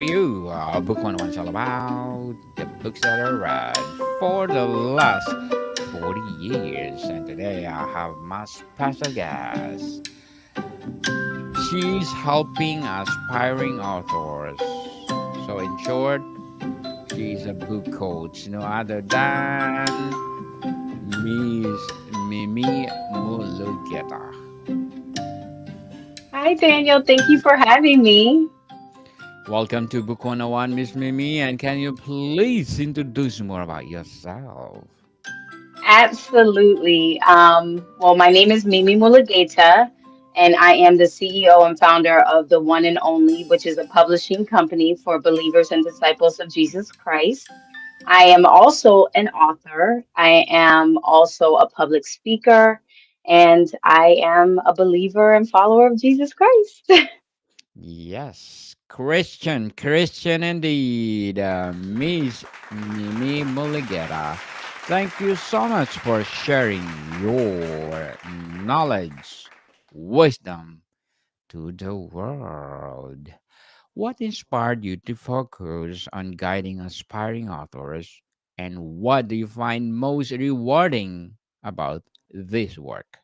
you. Book 101 is all about the books that are read for the last 40 years. And today I have my special guest. She's helping aspiring authors. So, in short, she's a book coach, no other than Miss Mimi Mulugeta. Hi, Daniel. Thank you for having me. Welcome to Book 101, Miss Mimi. And can you please introduce more about yourself? Absolutely. Well, my name is Meme Mulugeta, and I am the CEO and founder of The One and Only, which is a publishing company for believers and disciples of Jesus Christ. I am also an author. I am also a public speaker, and I am a believer and follower of Jesus Christ. Yes, Christian indeed. Miss Mimi Mulligera, thank you so much for sharing your knowledge, wisdom to the world. What inspired you to focus on guiding aspiring authors, and what do you find most rewarding about this work?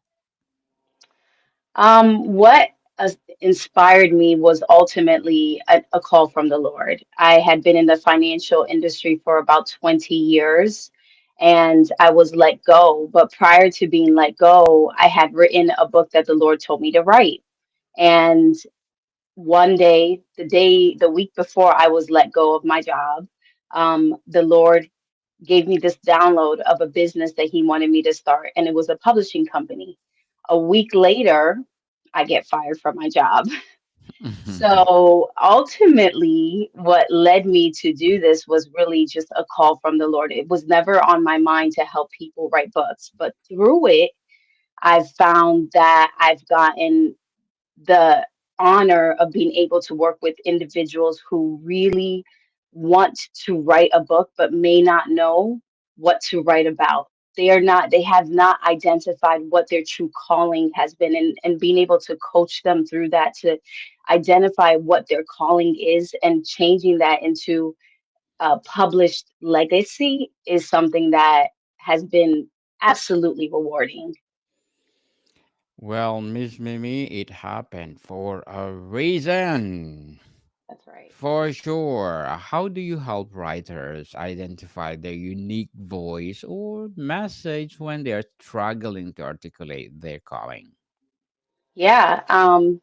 What inspired me was ultimately a call from the Lord. I had been in the financial industry for about 20 years and I was let go. But prior to being let go, I had written a book that the Lord told me to write. And one day, the week before I was let go of my job, the Lord gave me this download of a business that He wanted me to start, and it was a publishing company. A week later, I get fired from my job. So ultimately, what led me to do this was really just a call from the Lord. It was never on my mind to help people write books, but through it, I've found that I've gotten the honor of being able to work with individuals who really want to write a book but may not know what to write about. They have not identified what their true calling has been, and being able to coach them through that to identify what their calling is and changing that into a published legacy is something that has been absolutely rewarding. Well, Miss Mimi, it happened for a reason. That's right. For sure. How do you help writers identify their unique voice or message when they are struggling to articulate their calling? Yeah,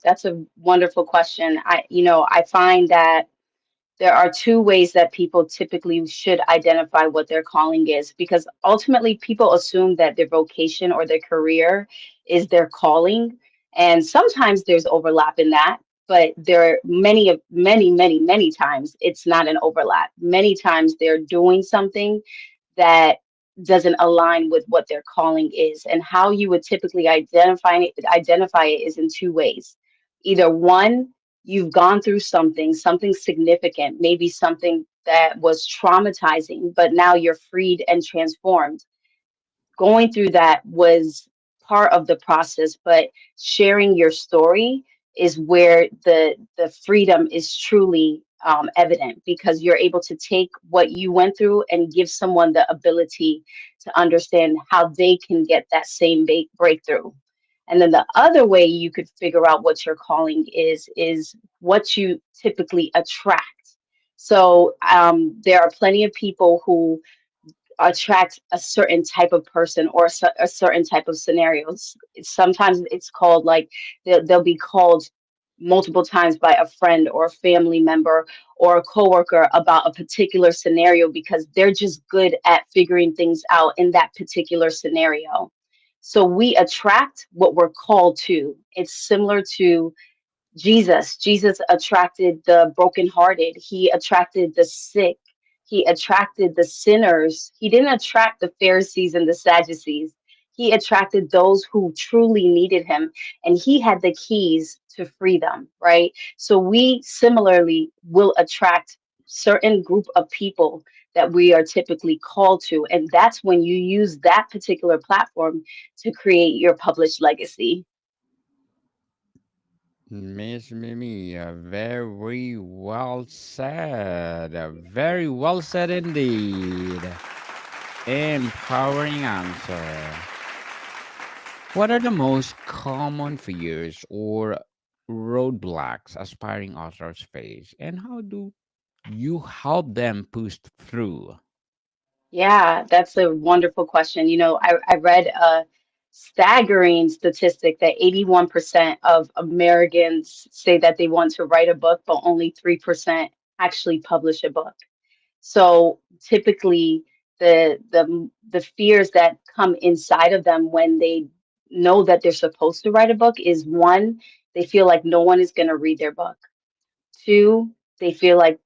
that's a wonderful question. I find that there are two ways that people typically should identify what their calling is, because ultimately people assume that their vocation or their career is their calling, and sometimes there's overlap in that, but there are many times it's not an overlap. Many times they're doing something that doesn't align with what their calling is. And how you would typically identify it is in two ways. Either one, you've gone through something significant, maybe something that was traumatizing, but now you're freed and transformed. Going through that was part of the process, but sharing your story is where the freedom is truly evident, because you're able to take what you went through and give someone the ability to understand how they can get that same breakthrough. And then the other way you could figure out what your calling is what you typically attract. So there are plenty of people who attract a certain type of person or a certain type of scenarios. Sometimes it's called like they'll be called multiple times by a friend or a family member or a coworker about a particular scenario because they're just good at figuring things out in that particular scenario. So we attract what we're called to. It's similar to Jesus. Jesus attracted the brokenhearted. He attracted the sick. He attracted the sinners. He didn't attract the Pharisees and the Sadducees. He attracted those who truly needed him, and he had the keys to freedom, right? So we similarly will attract certain group of people that we are typically called to, and that's when you use that particular platform to create your published legacy. Miss Mimi, very well said. Very well said indeed. Empowering answer. What are the most common fears or roadblocks aspiring authors face, and how do you help them push through? Yeah, that's a wonderful question. I read a staggering statistic that 81% of Americans say that they want to write a book, but only 3% actually publish a book. So typically, the fears that come inside of them when they know that they're supposed to write a book is one, they feel like no one is going to read their book. Two, they feel like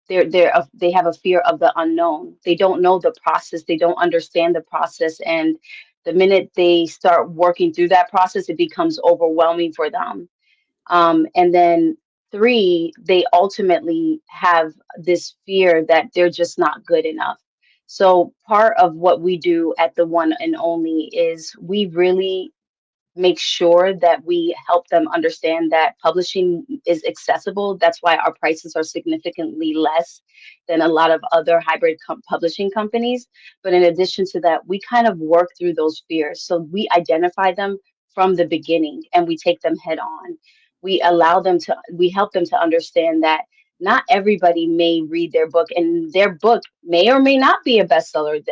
they have a fear of the unknown. They don't know the process. They don't understand the process, and the minute they start working through that process, it becomes overwhelming for them. And then three, they ultimately have this fear that they're just not good enough. So part of what we do at the One and Only is we really make sure that we help them understand that publishing is accessible. That's why our prices are significantly less than a lot of other hybrid publishing companies. But in addition to that, we kind of work through those fears. So we identify them from the beginning and we take them head on. We help them to understand that not everybody may read their book, and their book may or may not be a bestseller.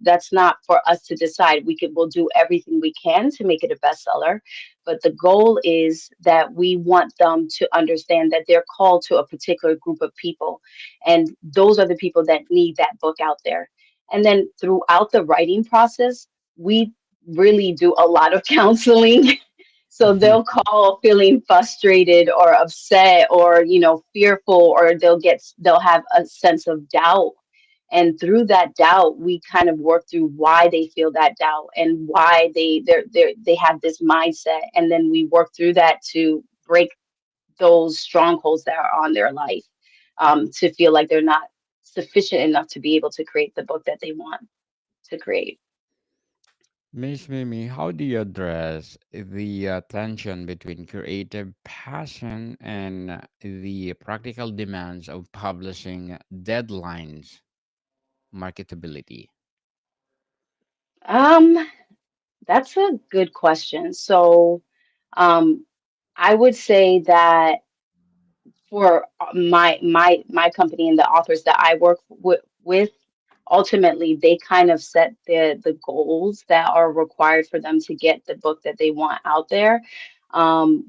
That's not for us to decide. We'll do everything we can to make it a bestseller, but the goal is that we want them to understand that they're called to a particular group of people, and those are the people that need that book out there. And then throughout the writing process, we really do a lot of counseling. So they'll call feeling frustrated or upset or, fearful, or they'll have a sense of doubt. And through that doubt, we kind of work through why they feel that doubt and why they have this mindset. And then we work through that to break those strongholds that are on their life, to feel like they're not sufficient enough to be able to create the book that they want to create. Miss Mimi, how do you address the tension between creative passion and the practical demands of publishing deadlines, marketability? Um, that's a good question. So, um, I would say that for my company and the authors that I work with, ultimately they kind of set the goals that are required for them to get the book that they want out there.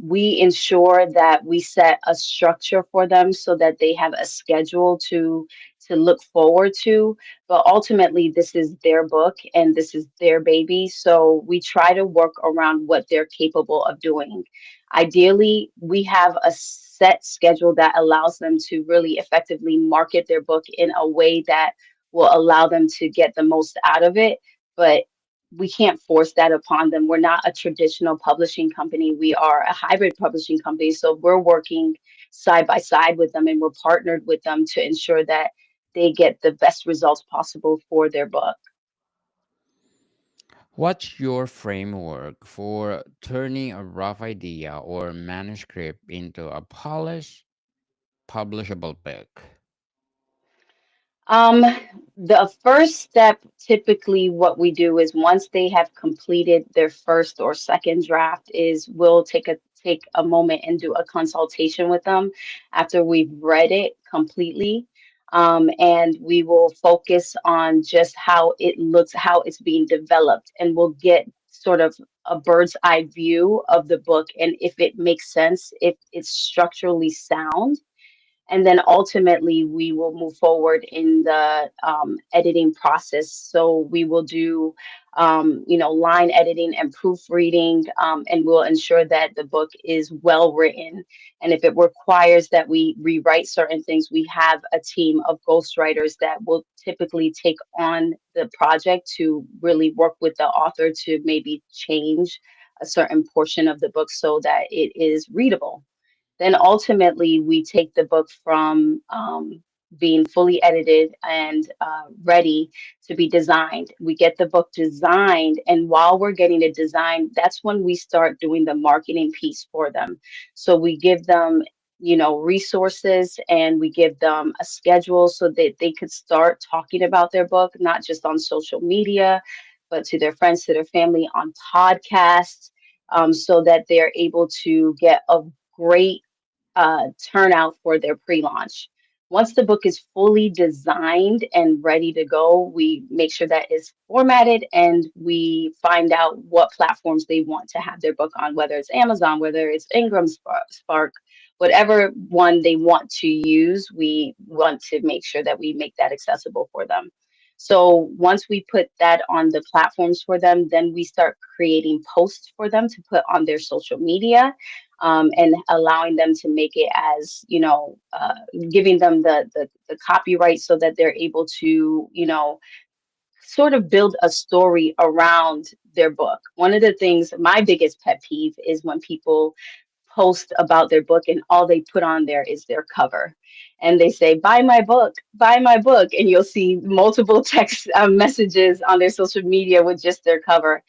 We ensure that we set a structure for them so that they have a schedule to look forward to. But ultimately, this is their book and this is their baby. So we try to work around what they're capable of doing. Ideally, we have a set schedule that allows them to really effectively market their book in a way that will allow them to get the most out of it. But we can't force that upon them. We're not a traditional publishing company. We are a hybrid publishing company. So we're working side by side with them and we're partnered with them to ensure that they get the best results possible for their book. What's your framework for turning a rough idea or manuscript into a polished, publishable book? Um, the first step, typically what we do is once they have completed their first or second draft, is we'll take a moment and do a consultation with them after we've read it completely. And we will focus on just how it looks, how it's being developed, and we'll get sort of a bird's eye view of the book and if it makes sense, if it's structurally sound, and then ultimately we will move forward in the editing process. So we will do, line editing and proofreading, and we'll ensure that the book is well written. And if it requires that we rewrite certain things, we have a team of ghostwriters that will typically take on the project to really work with the author to maybe change a certain portion of the book so that it is readable. Then ultimately, we take the book from being fully edited and ready to be designed. We get the book designed, and while we're getting it designed, that's when we start doing the marketing piece for them. So we give them, resources, and we give them a schedule so that they could start talking about their book, not just on social media, but to their friends, to their family, on podcasts, so that they're able to get a great turnout for their pre-launch. Once the book is fully designed and ready to go, we make sure that it's formatted, and we find out what platforms they want to have their book on, whether it's Amazon, whether it's Ingram Spark, whatever one they want to use, we want to make sure that we make that accessible for them. So once we put that on the platforms for them, then we start creating posts for them to put on their social media, and allowing them to make it as, giving them the copyright so that they're able to, sort of build a story around their book. One of the things, my biggest pet peeve is when people post about their book and all they put on there is their cover. And they say, buy my book. And you'll see multiple text messages on their social media with just their cover.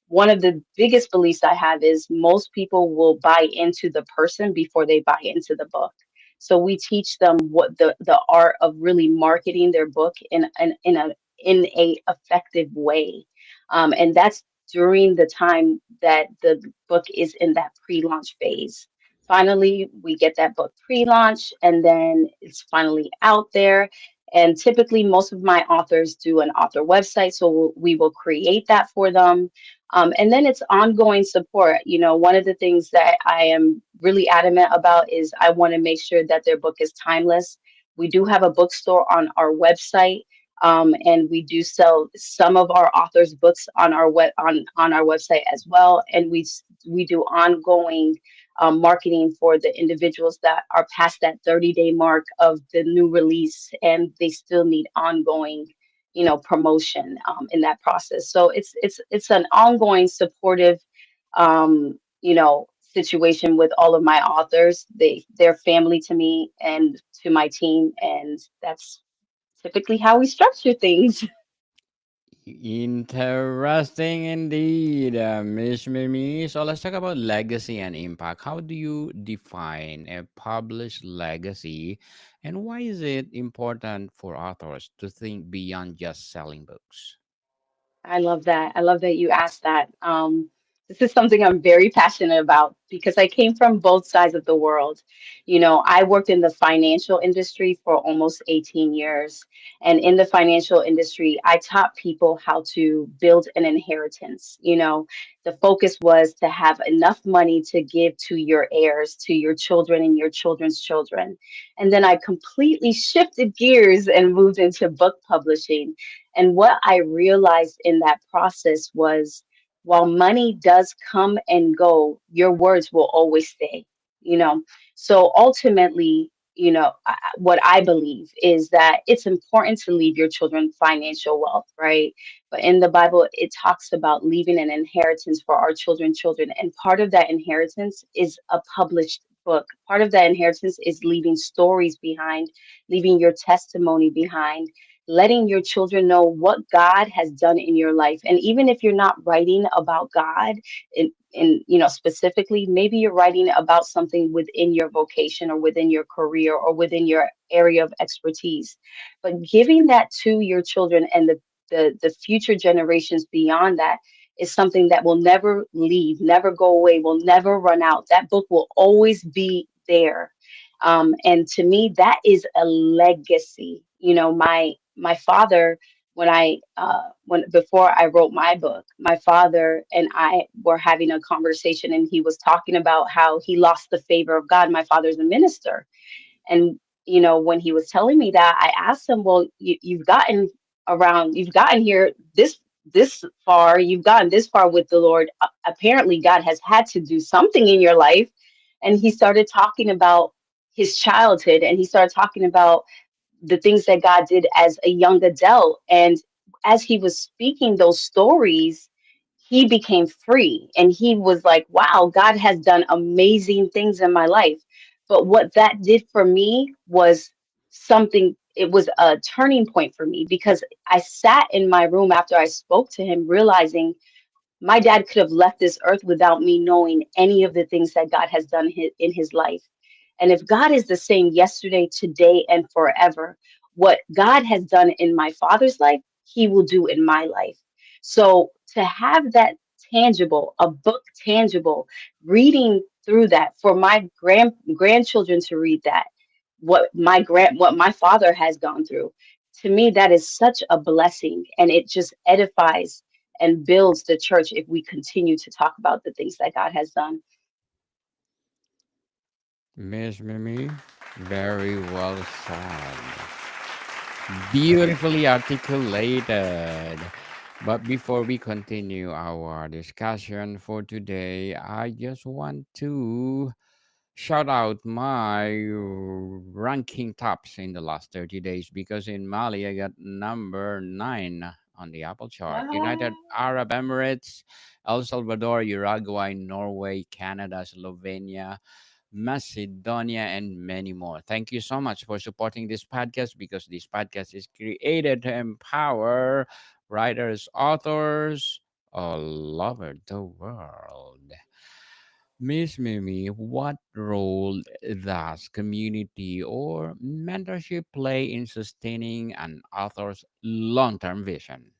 One of the biggest beliefs I have is most people will buy into the person before they buy into the book. So we teach them what the art of really marketing their book in a effective way, and that's during the time that the book is in that pre-launch phase. Finally, we get that book pre-launch, and then it's finally out there. And typically, most of my authors do an author website, so we will create that for them, and then it's ongoing support. One of the things that I am really adamant about is I want to make sure that their book is timeless. We do have a bookstore on our website, and we do sell some of our authors' books on our website as well. And we do ongoing marketing for the individuals that are past that 30-day mark of the new release, and they still need ongoing, promotion in that process. So it's an ongoing supportive, situation with all of my authors. They're family to me and to my team, and that's typically how we structure things. Interesting indeed, Miss Mimi. So let's talk about legacy and impact. How do you define a published legacy, and why is it important for authors to think beyond just selling books? I love that. I love that you asked that. This is something I'm very passionate about because I came from both sides of the world. I worked in the financial industry for almost 18 years. And in the financial industry, I taught people how to build an inheritance. The focus was to have enough money to give to your heirs, to your children and your children's children. And then I completely shifted gears and moved into book publishing. And what I realized in that process was, while money does come and go, your words will always stay, you know. So ultimately, what I believe is that it's important to leave your children financial wealth, right? But in the Bible, it talks about leaving an inheritance for our children. And part of that inheritance is a published book. Part of that inheritance is leaving stories behind, leaving your testimony behind, letting your children know what God has done in your life. And even if you're not writing about God specifically, maybe you're writing about something within your vocation or within your career or within your area of expertise. But giving that to your children and the future generations beyond that is something that will never leave, never go away, will never run out. That book will always be there. And to me, that is a legacy. My father, when before I wrote my book, my father and I were having a conversation, and he was talking about how he lost the favor of God. My father's a minister, and when he was telling me that, I asked him, well, you've gotten here this far, you've gotten this far with the Lord. Apparently, God has had to do something in your life. And he started talking about his childhood, and he started talking about the things that God did as a young adult. And as he was speaking those stories, he became free, and he was like, wow, God has done amazing things in my life. But what that did for me was something. it was a turning point for me because I sat in my room after I spoke to him, realizing my dad could have left this earth without me knowing any of the things that God has done in his life. And if God is the same yesterday, today, and forever, what God has done in my father's life, he will do in my life. So to have that tangible, a book tangible, reading through that for my grandchildren to read that, what my father has gone through, to me that is such a blessing, and it just edifies and builds the church if we continue to talk about the things that God has done. Miss Mimi, very well said. Beautifully articulated. But before we continue our discussion for today, I just want to shout out my ranking tops in the last 30 days because in Mali I got number 9 on the Apple chart. United Ah. Arab Emirates, El Salvador, Uruguay, Norway, Canada, Slovenia, Macedonia, and many more. Thank you so much for supporting this podcast because this podcast is created to empower writers, authors all over the world. Miss Mimi, what role does community or mentorship play in sustaining an author's long term vision?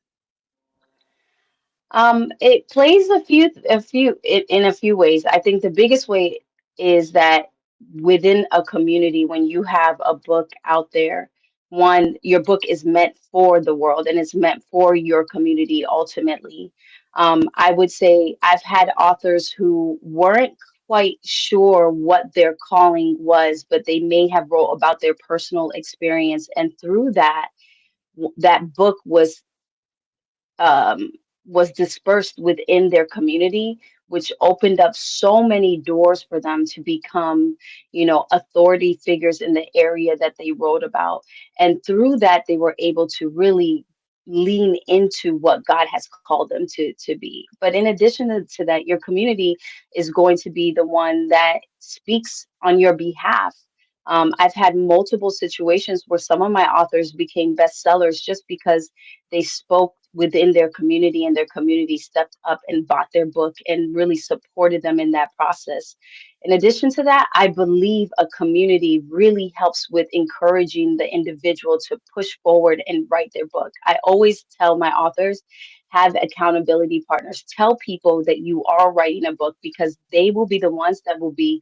It plays in a few ways. I think the biggest way is that within a community, when you have a book out there, one, your book is meant for the world and it's meant for your community ultimately. I would say I've had authors who weren't quite sure what their calling was, but they may have wrote about their personal experience, and through that, that book um, was dispersed within their community, which opened up so many doors for them to become, authority figures in the area that they wrote about. And through that, they were able to really lean into what God has called them to be. But in addition to that, your community is going to be the one that speaks on your behalf. I've had multiple situations where some of my authors became bestsellers just because they spoke within their community, and their community stepped up and bought their book and really supported them in that process. In addition to that, I believe a community really helps with encouraging the individual to push forward and write their book. I always tell my authors, have accountability partners. Tell people that you are writing a book because they will be the ones that will be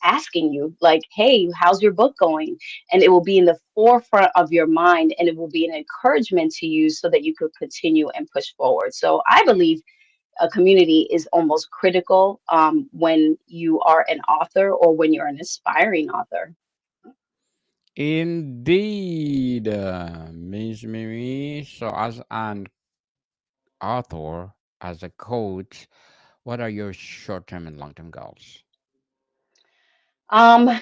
asking you, like, hey, how's your book going? And it will be in the forefront of your mind, and it will be an encouragement to you so that you could continue and push forward. So I believe a community is almost critical when you are an author or when you're an aspiring author. Indeed, Miss Mimi. So, as an author, as a coach, what are your short term and long term goals? um,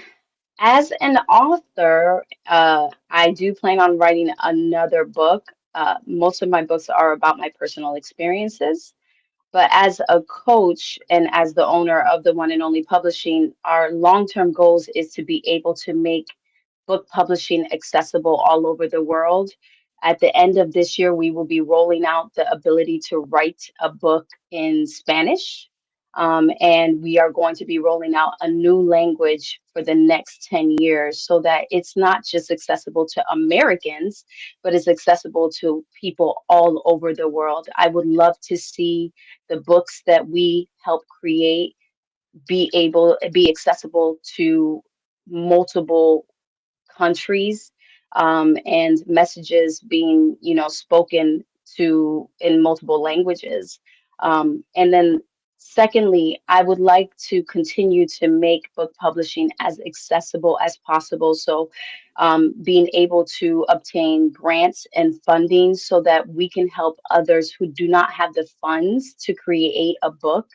as an author, I do plan on writing another book. Most of my books are about my personal experiences. But as a coach and as the owner of the One and Only Publishing, our long-term goals is to be able to make book publishing accessible all over the world. At the end of this year, we will be rolling out the ability to write a book in Spanish. And we are going to be rolling out a new language for the next 10 years so that it's not just accessible to Americans, but it's accessible to people all over the world. I would love to see the books that we help create be accessible to multiple countries, and messages being, spoken to in multiple languages. And then secondly, I would like to continue to make book publishing as accessible as possible. So being able to obtain grants and funding so that we can help others who do not have the funds to create a book,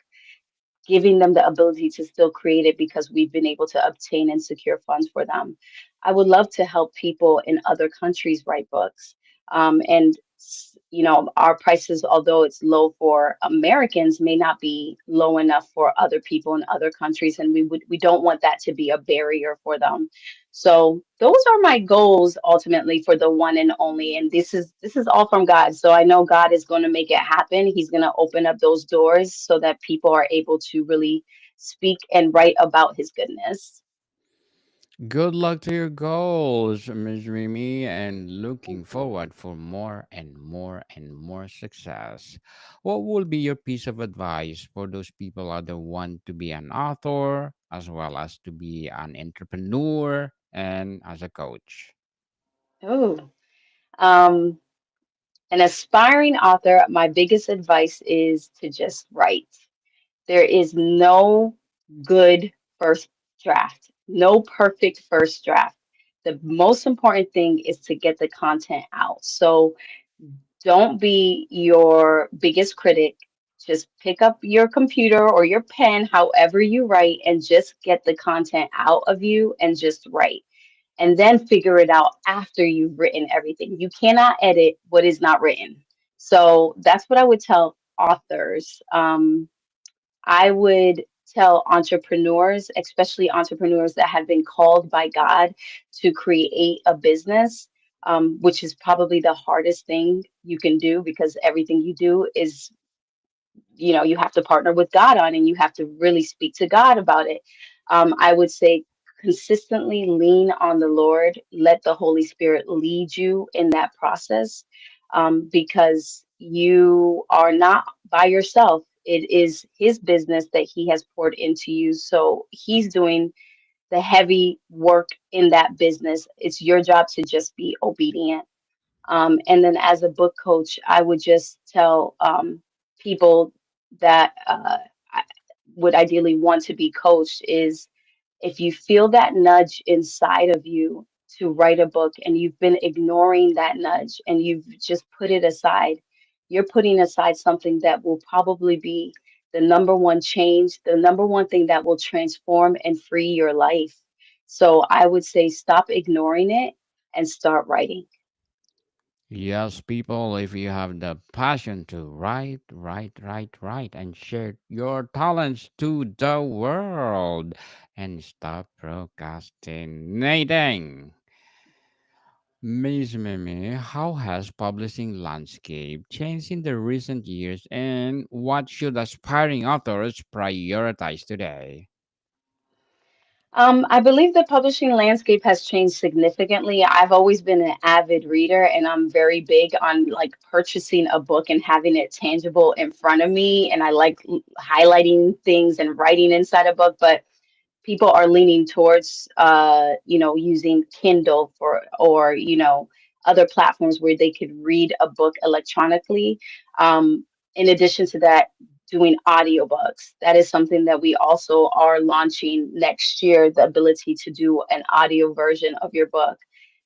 giving them the ability to still create it because we've been able to obtain and secure funds for them. I would love to help people in other countries write books. And our prices, although it's low for Americans, may not be low enough for other people in other countries, and we don't want that to be a barrier for them. So those are my goals ultimately for the one and only, and this is all from God. So I know God is going to make it happen. He's going to open up those doors so that people are able to really speak and write about His goodness. Good luck to your goals, Ms. Mimi, and looking forward for more and more and more success. What will be your piece of advice for those people that want to be an author as well as to be an entrepreneur and as a coach? Oh, um, an aspiring author, my biggest advice is to just write. There is no good first draft, no perfect first draft. The most important thing is to get the content out. So don't be your biggest critic. Just pick up your computer or your pen, however you write, and just get the content out of you and just write. And then figure it out after you've written everything. You cannot edit what is not written. So that's what I would tell authors. I would tell entrepreneurs, especially entrepreneurs that have been called by God to create a business, which is probably the hardest thing you can do because everything you do is, you have to partner with God on and you have to really speak to God about it. I would say consistently lean on the Lord, let the Holy Spirit lead you in that process, because you are not by yourself. It is His business that He has poured into you. So He's doing the heavy work in that business. It's your job to just be obedient. And then as a book coach, I would just tell people that I would ideally want to be coached is if you feel that nudge inside of you to write a book and you've been ignoring that nudge and you've just put it aside, you're putting aside something that will probably be the number one change, the number one thing that will transform and free your life. So I would say stop ignoring it and start writing. Yes, people, if you have the passion to write, and share your talents to the world and stop procrastinating. Ms. Mimi, how has publishing landscape changed in the recent years and what should aspiring authors prioritize today? I believe the publishing landscape has changed significantly. I've always been an avid reader, and I'm very big on like purchasing a book and having it tangible in front of me. And I like highlighting things and writing inside a book, but people are leaning towards using Kindle for or other platforms where they could read a book electronically. In addition to that, doing audiobooks. That is something that we also are launching next year, the ability to do an audio version of your book.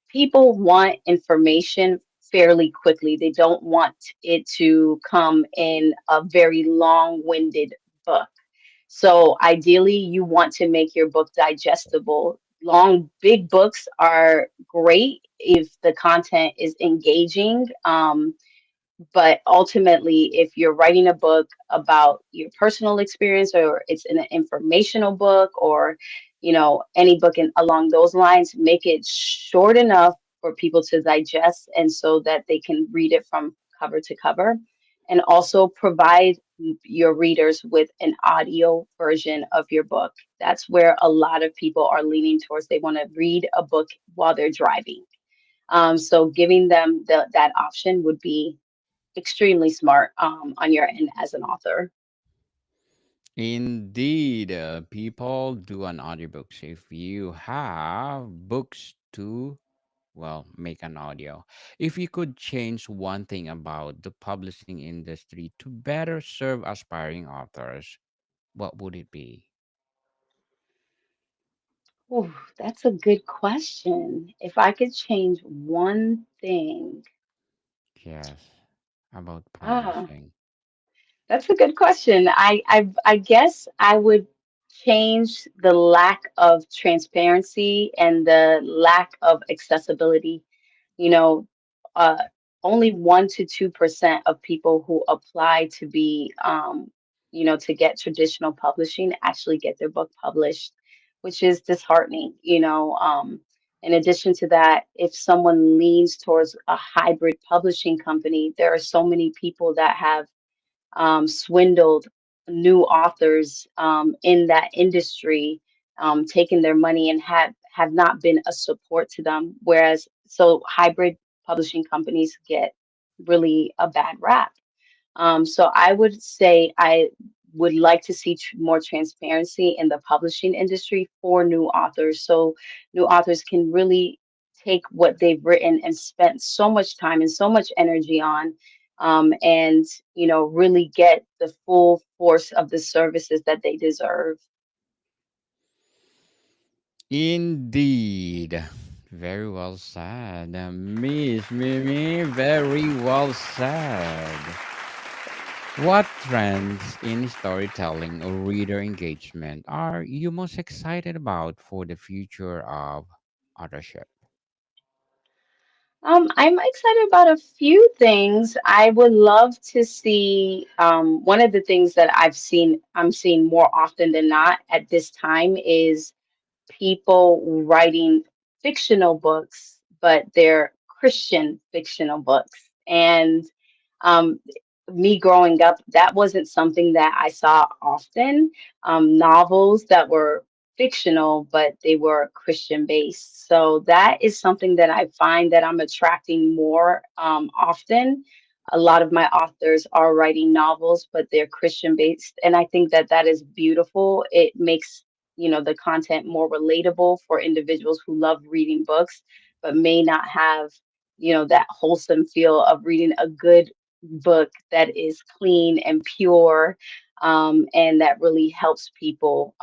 People want information fairly quickly. They don't want it to come in a very long-winded book. So ideally, you want to make your book digestible. Long, big books are great if the content is engaging. But ultimately, if you're writing a book about your personal experience or it's an informational book or, any book along those lines, make it short enough for people to digest and so that they can read it from cover to cover. And also provide your readers with an audio version of your book. That's where a lot of people are leaning towards. They want to read a book while they're driving. So giving them that option would be extremely smart on your end as an author. Indeed, people do an audiobooks. If you have books to, well, make an audio. If you could change one thing about the publishing industry to better serve aspiring authors, what would it be? Ooh, that's a good question. If I could change one thing, Yes, about ah, publishing. that's a good question. I guess I would change the lack of transparency and the lack of accessibility. You know, only 1 to 2% of people who apply to be, to get traditional publishing actually get their book published, which is disheartening. In addition to that, if someone leans towards a hybrid publishing company, there are so many people that have swindled new authors in that industry, taken their money and have not been a support to them. Whereas, so hybrid publishing companies get really a bad rap. So I would say I would like to see more transparency in the publishing industry for new authors, so new authors can really take what they've written and spent so much time and so much energy on, and really get the full force of the services that they deserve. Indeed. Very well said. Miss Mimi, very well said. What trends in storytelling or reader engagement are you most excited about for the future of authorship? I'm excited about a few things. I would love to see, one of the things that I'm seeing more often than not at this time is people writing fictional books, but they're Christian fictional books. And um, me growing up, that wasn't something that I saw often. Novels that were fictional, but they were Christian based. So that is something that I find that I'm attracting more often. A lot of my authors are writing novels, but they're Christian based. And I think that that is beautiful. It makes the content more relatable for individuals who love reading books but may not have that wholesome feel of reading a good book that is clean and pure, and that really helps people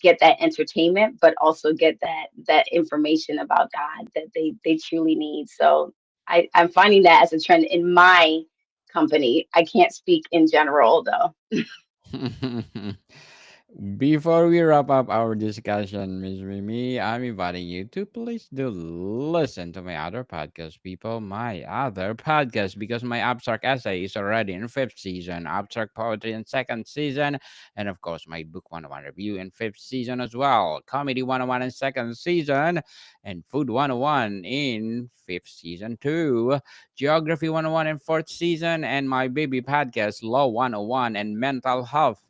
get that entertainment but also get that information about God that they truly need. So I'm finding that as a trend in my company. I can't speak in general though. Before we wrap up our discussion, Miss Mimi, I'm inviting you to please do listen to my other podcast, people. My other podcast, because my abstract essay is already in fifth season, abstract poetry in second season, and of course, my book 101 review in fifth season as well, comedy 101 in second season, and food 101 in fifth season too, geography 101 in fourth season, and my baby podcast, law 101 and mental health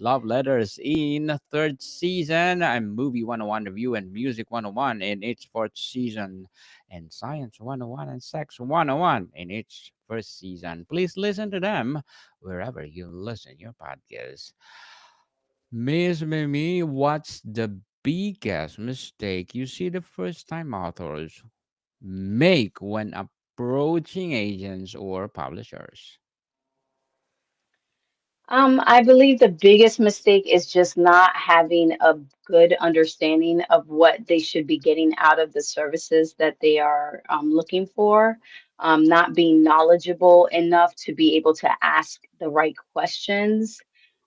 Love Letters in third season, and Movie 101 review and Music 101 in its fourth season, and Science 101 and Sex 101 in its first season. Please listen to them wherever you listen your podcast. Miss Mimi, what's the biggest mistake you see the first time authors make when approaching agents or publishers? I believe the biggest mistake is just not having a good understanding of what they should be getting out of the services that they are looking for, not being knowledgeable enough to be able to ask the right questions,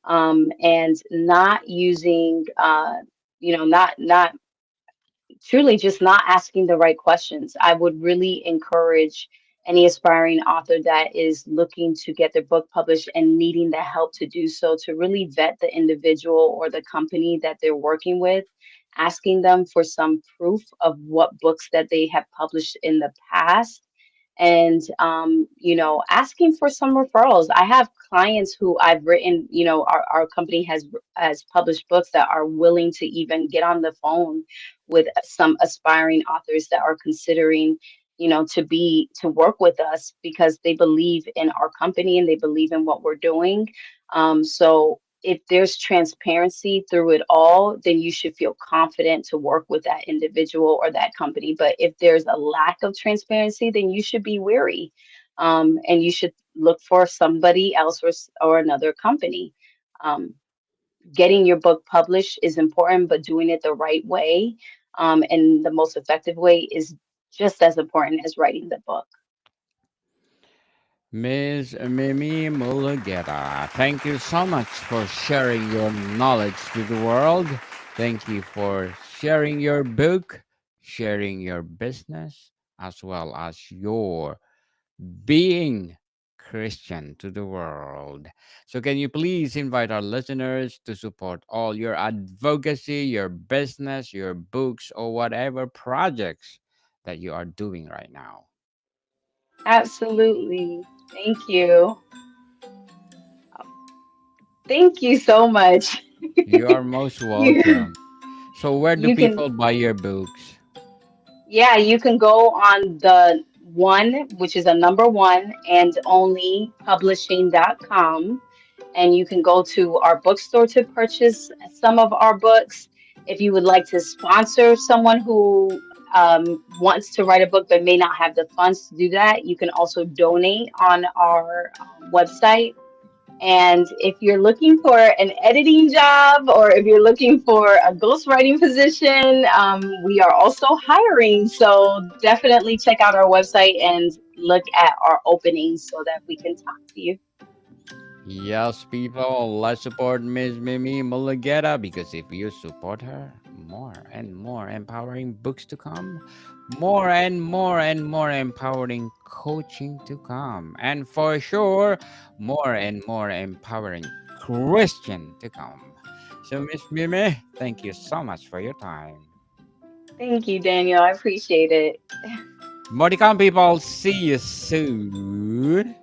and not using, not truly just not asking the right questions. I would really encourage any aspiring author that is looking to get their book published and needing the help to do so to really vet the individual or the company that they're working with, asking them for some proof of what books that they have published in the past, and asking for some referrals. I have clients who I've written, our company has published books that are willing to even get on the phone with some aspiring authors that are considering to work with us because they believe in our company and they believe in what we're doing. So if there's transparency through it all, then you should feel confident to work with that individual or that company. But if there's a lack of transparency, then you should be wary, and you should look for somebody else or another company. Um, Getting your book published is important, but doing it the right way, and the most effective way is just as important as writing the book. Miss Mimi Mulugeta, thank you so much for sharing your knowledge to the world. Thank you for sharing your book, sharing your business, as well as your being Christian to the world. So, can you please invite our listeners to support all your advocacy, your business, your books, or whatever projects that you are doing right now? Absolutely. Thank you. Thank you so much. You are most You welcome. So, where do you can people buy your books? Yeah, you can go on the one, which is a number one and only publishing.com, and you can go to our bookstore to purchase some of our books. If you would like to sponsor someone who wants to write a book but may not have the funds to do that, you can also donate on our website. And if you're looking for an editing job or if you're looking for a ghostwriting position, we are also hiring. So definitely check out our website and look at our openings so that we can talk to you. Yes, people, let's support Miss Mimi Mulugeta because if you support her, more and more empowering books to come, more and more and more empowering coaching to come, and for sure, more and more empowering Christian to come. So, Miss Mimi, thank you so much for your time. Thank you, Daniel. I appreciate it. More to come, people. See you soon.